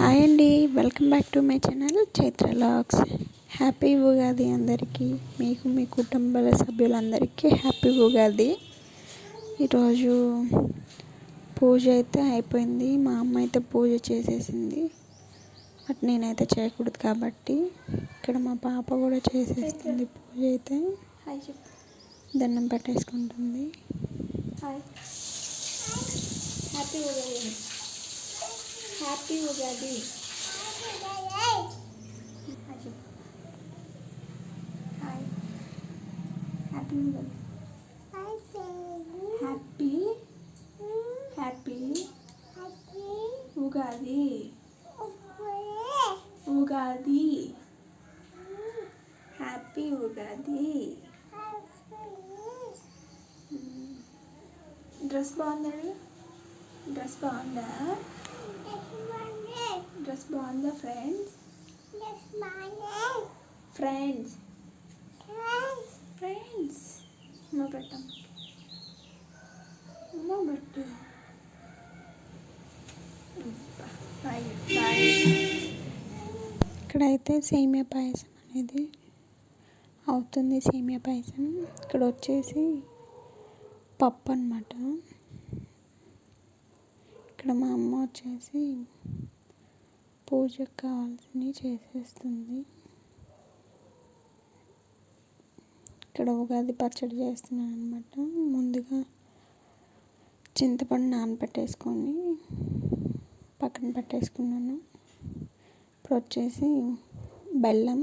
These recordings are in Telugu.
హాయ్ అండి, welcome back to my channel Chaitra vlogs. Happy Ugadi అందరికీ. మీకు మీ కుటుంబ సభ్యులందరికీ హ్యాపీ ఉగాది. ఈరోజు పూజ అయితే అయిపోయింది. మా అమ్మ అయితే పూజ చేసేసింది. బట్ నేనైతే చేయకూడదు కాబట్టి ఇక్కడ మా పాప కూడా చేసేస్తుంది పూజ అయితే. దండం పెట్టేసుకుంటుంది. Happy Ugadi. Happy Ugadi. Hi. Happy Ugadi. Happy happy Ugadi. Ugadi. Happy Ugadi. Dress బాగుందండి. డ్రెస్ బాగుందా? డ్రెస్ బాగుందా ఫ్రెండ్స్? ఫ్రెండ్స్ ఫ్రెండ్స్ అమ్మ పెట్టం. అమ్మ పెట్టు. ఇక్కడైతే సేమియా పాయసం అనేది అవుతుంది. సేమియా పాయసం ఇక్కడ వచ్చేసి పప్పు అన్నమాట. ఇక్కడ మా అమ్మ వచ్చేసి పూజకు కావాల్సినవి చేసేస్తుంది. ఇక్కడ ఉగాది పచ్చడి చేస్తున్నాను అనమాట. ముందుగా చింతపండు నానబెట్టేసుకొని పక్కన పెట్టేసుకున్నాను. ఇప్పుడు వచ్చేసి బెల్లం,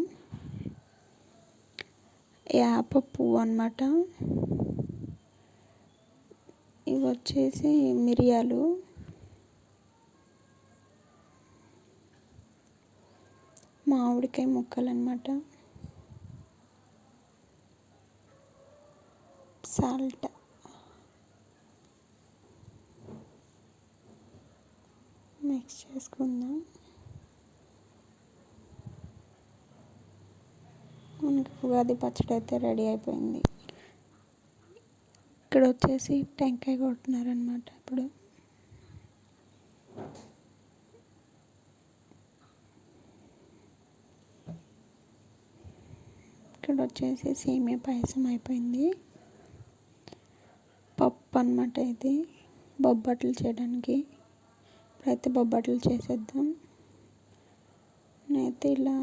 వేప పువ్వు అన్నమాట. ఇవి వచ్చేసి మిరియాలు, మామిడికాయ ముక్కలు అన్నమాట, సాల్ట్, మిక్స్ చేసుకుందాం. మనకి ఉగాది పచ్చడి అయితే రెడీ అయిపోయింది. ఇక్కడ వచ్చేసి టెంకాయ కొడుతున్నారనమాట. ఇప్పుడు ఇక్కడ వచ్చేసి సేమియా పాయసం అయిపోయింది. పప్పు అన్నమాట. ఇది బొబ్బట్లు చేయడానికి. ఇప్పుడైతే బొబ్బట్లు చేసేద్దాం. నేనైతే ఇలా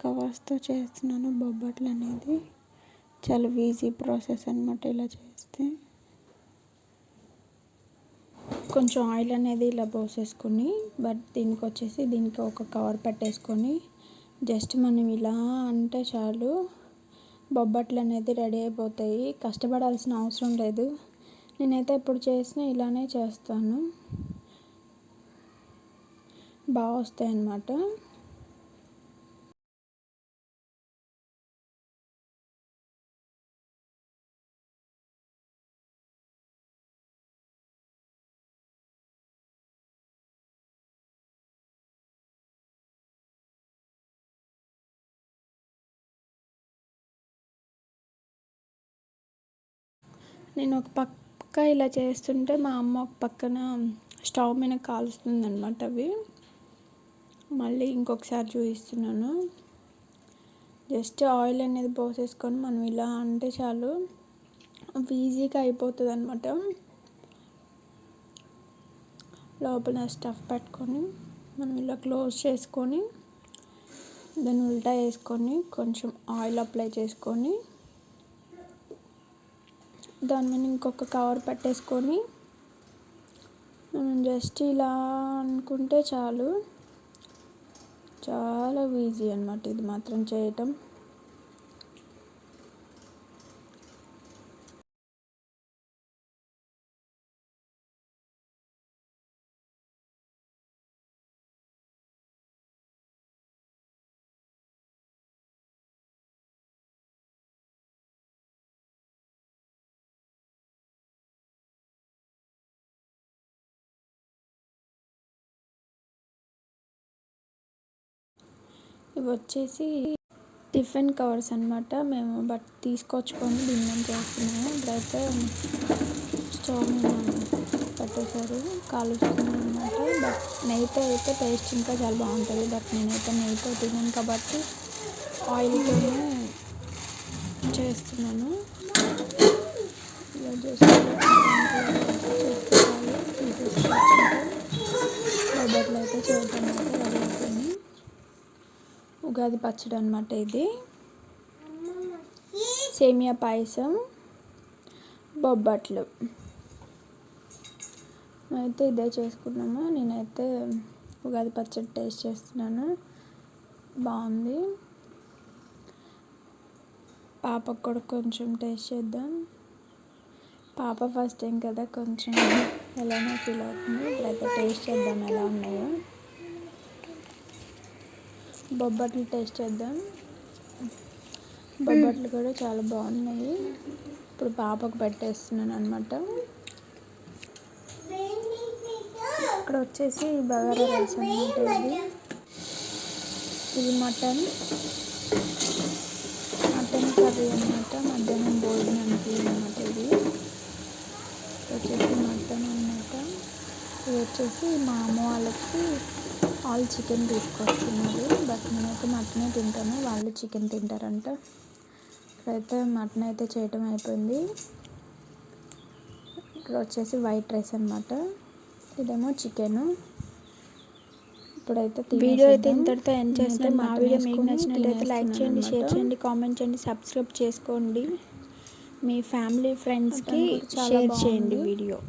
కవర్స్తో చేస్తున్నాను బొబ్బట్లు అనేది. చాలా ఈజీ ప్రాసెస్ అన్నమాట ఇలా చేస్తే. కొంచెం ఆయిల్ అనేది ఇలా పోసేసుకొని, బట్ దీనికి ఒక కవర్ పెట్టేసుకొని జస్ట్ మనం ఇలా అంటే చాలు బొబ్బట్లు అనేది రెడీ అయిపోతాయి. కష్టపడాల్సిన అవసరం లేదు. నేనైతే ఎప్పుడు చేసినా ఇలానే చేస్తాను. బాగా వస్తాయి అన్నమాట. నేను ఒక పక్క ఇలా చేస్తుంటే మా అమ్మ ఒక పక్కన స్టవ్ మీద కాలుస్తుంది అనమాట. అవి మళ్ళీ ఇంకొకసారి చూపిస్తున్నాను. జస్ట్ ఆయిల్ అనేది పోసేసుకొని మనం ఇలా అంటే చాలు ఈజీగా అయిపోతుంది అనమాట. లోపల స్టఫ్ పెట్టుకొని మనం ఇలా క్లోజ్ చేసుకొని దాన్ని ఉల్టా వేసుకొని కొంచెం ఆయిల్ అప్లై చేసుకొని దాని మీద ఇంకొక కవర్ పెట్టేసుకొని మనం జస్ట్ ఇలా అనుకుంటే చాలు. చాలా ఈజీ అన్నమాట ఇది మాత్రం చేయటం. ఇవి వచ్చేసి టిఫిన్ కవర్స్ అన్నమాట. మేము తీసుకొచ్చుకొని బియ్యం చేస్తున్నాము. ఇప్పుడైతే స్టవ్ మీద పెట్టేశారు, కాలుస్తున్నాను అనమాట. బట్ నెయ్యితో అయితే టేస్ట్ ఇంకా చాలా బాగుంటుంది. బట్ నేనైతే నెయ్యితో తిన్నాను కాబట్టి ఆయిల్తోనే చేస్తున్నాను. ఇలా చేసుకోవాలి, బొబ్బట్లు అయితే చేయడం అయితే రెడీ అయిపోయింది. ఉగాది పచ్చడి అనమాట ఇది. సేమియా పాయసం, బొబ్బట్లు అయితే ఇదే చేసుకున్నాము. నేనైతే ఉగాది పచ్చడి టేస్ట్ చేస్తున్నాను, బాగుంది. పాపకు కూడా కొంచెం టేస్ట్ చేద్దాం. పాప ఫస్ట్ టైం కదా, కొంచెం ఎలానో ఫీల్ అవుతుంది. ఇప్పుడైతే టేస్ట్ చేద్దాం ఎలా ఉన్నాయో. బొబ్బట్లు టేస్ట్ చేద్దాం. బొబ్బట్లు కూడా చాలా బాగున్నాయి. ఇప్పుడు పాపకు పెట్టేస్తున్నాను అనమాట. ఇక్కడ వచ్చేసి బగారా రైస్ అనమాట. ఇది మటన్ కర్రీ అనమాట. మధ్యాహ్నం భోజనానికి అనమాట. ఇది వచ్చేసి మటన్ అనమాట. ఇది వచ్చేసి మా అమ్మ వాళ్ళకి ఆల్ చికెన్ తీసుకొస్తున్నారు. బట్ నేనైతే మటనే తింటాను, వాళ్ళు చికెన్ తింటారంట. ఇక్కడైతే మటన్ అయితే చేయటం అయిపోయింది. ఇక్కడ వచ్చేసి వైట్ రైస్ అనమాట. ఇదేమో చికెన్. ఇప్పుడైతే వీడియో అయితే ఇంతటితో ఎండ్ చేస్తే, మా వీడియో మీకు నచ్చినట్లయితే లైక్ చేయండి, షేర్ చేయండి, కామెంట్ చేయండి, సబ్స్క్రైబ్ చేసుకోండి. మీ ఫ్యామిలీ ఫ్రెండ్స్కి షేర్ చేయండి వీడియో.